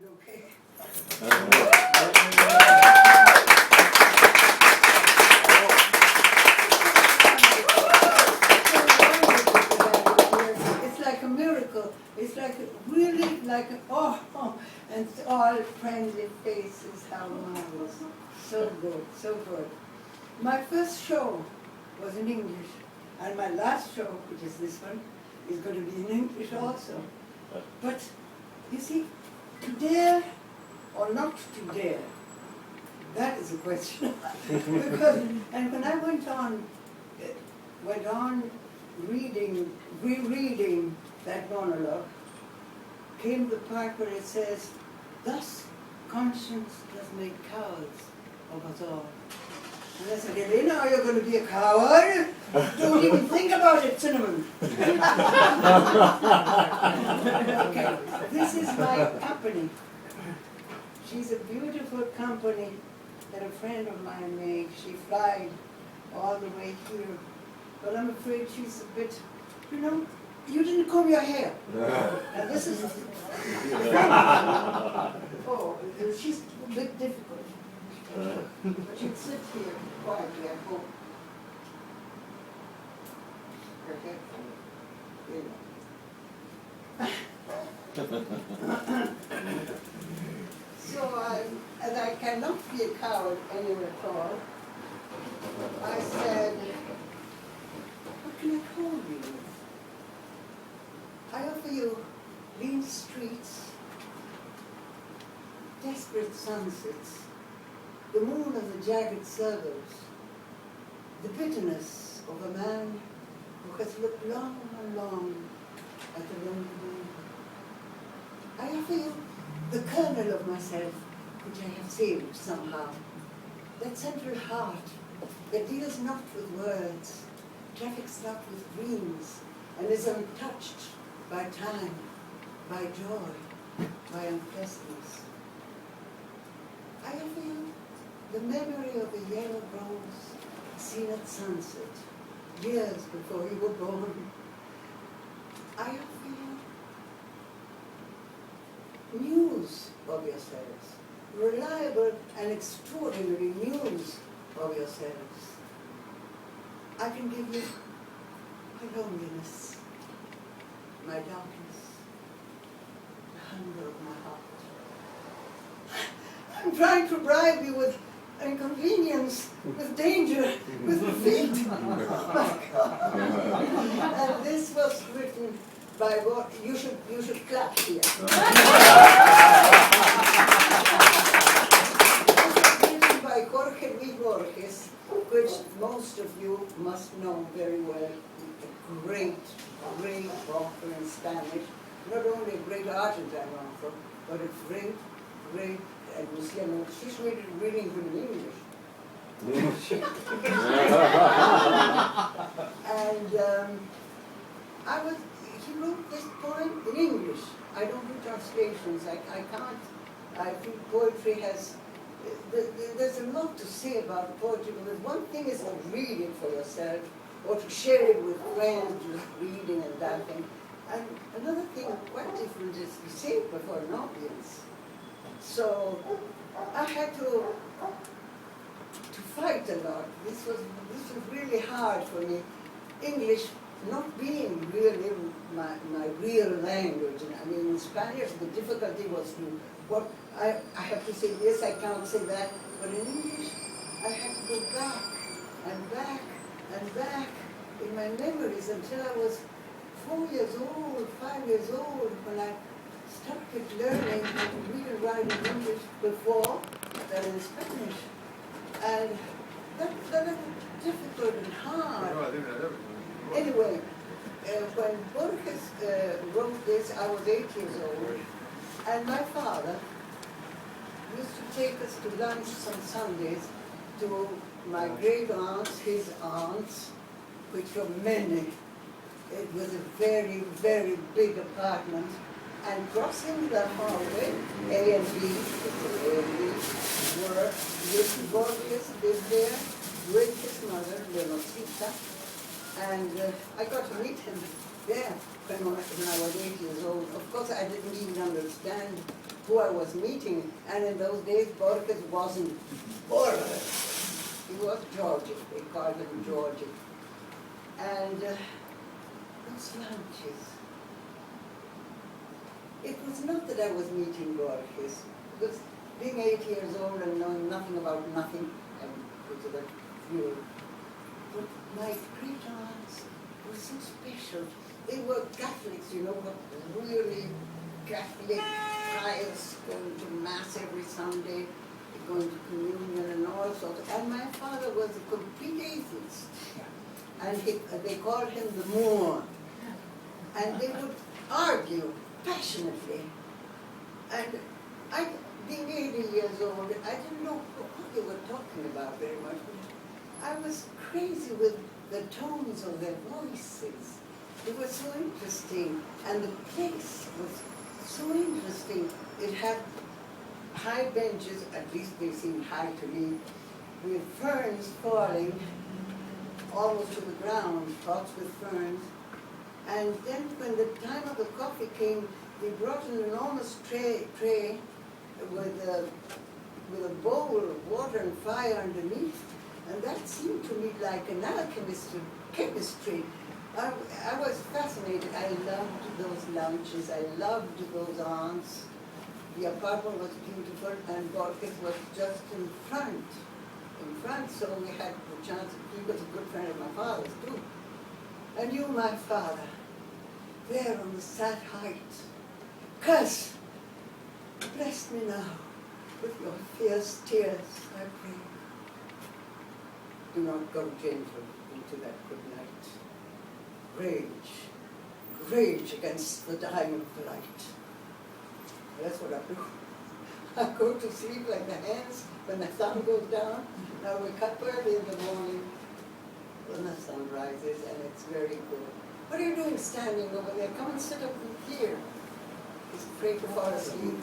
it okay? It's like a miracle. It's like really like oh, and it's all friendly faces. How marvelous! So good, so good. My first show was in English, and my last show, which is this one, is going to be in English also. But you see, to dare or not to dare, that is a question. Because, and when I went on rereading that monologue, came the part where it says, "Thus conscience does make cowards of us all." And I said, "Elena, are you going to be a coward? Don't even think about it, Cinnamon." Okay, this is my company. She's a beautiful company that a friend of mine makes. She flies all the way here. But I'm afraid she's a bit, you didn't comb your hair. And this is, oh, she's a bit difficult. But she'd sit here quietly at home. Her head, So as I cannot be a coward anywhere at all, I said, what can I call you? I offer you lean streets, desperate sunsets, the moon of the jagged suburbs, the bitterness of a man who has looked long and long at the lonely moon. I offer you the kernel of myself, which I have saved somehow, that central heart that deals not with words, traffics not with dreams, and is untouched by time, by joy, by unpleasantness. I offer you the memory of a yellow rose seen at sunset, years before you were born. I offer you news of yourselves, reliable and extraordinary news of yourselves. I can give you my loneliness, my darkness, the hunger of my heart. I'm trying to bribe you with inconvenience, with danger, with defeat. Oh my God. And this was written by what you should clap here. Written by Jorge Luis Borges, which most of you must know very well. A great author in Spanish. Not only a great Argentine author, but a great, and she's reading him in English. And he wrote this poem in English. I don't do translations. I can't. I think poetry has, there's a lot to say about poetry, because one thing is to read it for yourself, or to share it with friends, just reading and that thing. And another thing quite different is to say it before an audience. So I had to fight a lot. This was really hard for me. English not being really my real language. I mean, in Spanish, the difficulty was I have to say this, I can't say that. But in English, I had to go back and back and back in my memories until I was 4 years old, 5 years old, when I started learning how to read and write in English before than in Spanish. And that was difficult and hard. Anyway, when Borges wrote this, I was 8 years old, and my father used to take us to lunch on Sundays to my great aunts, his aunts, which were many. It was a very, very big apartment. And crossing the hallway, A and B, were with Borges lived there with his mother, Leoncita, and I got to meet him there when I was 8 years old. Of course, I didn't even understand who I was meeting. And in those days, Borges wasn't Borges. He was Georgian. They called him Georgian. And those lunches. It was not that I was meeting Borges. Because being 8 years old and knowing nothing about nothing, and go to that view. But my great aunts were so special. They were Catholics, you know, but really Catholic, pious, going to Mass every Sunday, going to communion and all sorts. And my father was a complete atheist. And they called him the Moor. And they would argue passionately. And I, being 80 years old, I didn't know what they were talking about very much. I was crazy with the tones of their voices. It was so interesting, and the place was so interesting. It had high benches, at least they seemed high to me, with ferns falling almost to the ground, pots with ferns. And then when the time of the coffee came, they brought an enormous tray with a bowl of water and fire underneath. And that seemed to me like an alchemist chemistry. I was fascinated. I loved those lunches. I loved those aunts. The apartment was beautiful, and Borges was just in front. So we had the chance. He was a good friend of my father's too. I knew my father there on the sad height. Curse, bless me now with your fierce tears, I pray. Do not go gentle into that good night. Rage against the dying of light. That's what I do. I go to sleep like the hens when the sun goes down. I wake up early in the morning when the sun rises, and it's very good. What are you doing standing over there? Come and sit up here. He's afraid to fall asleep.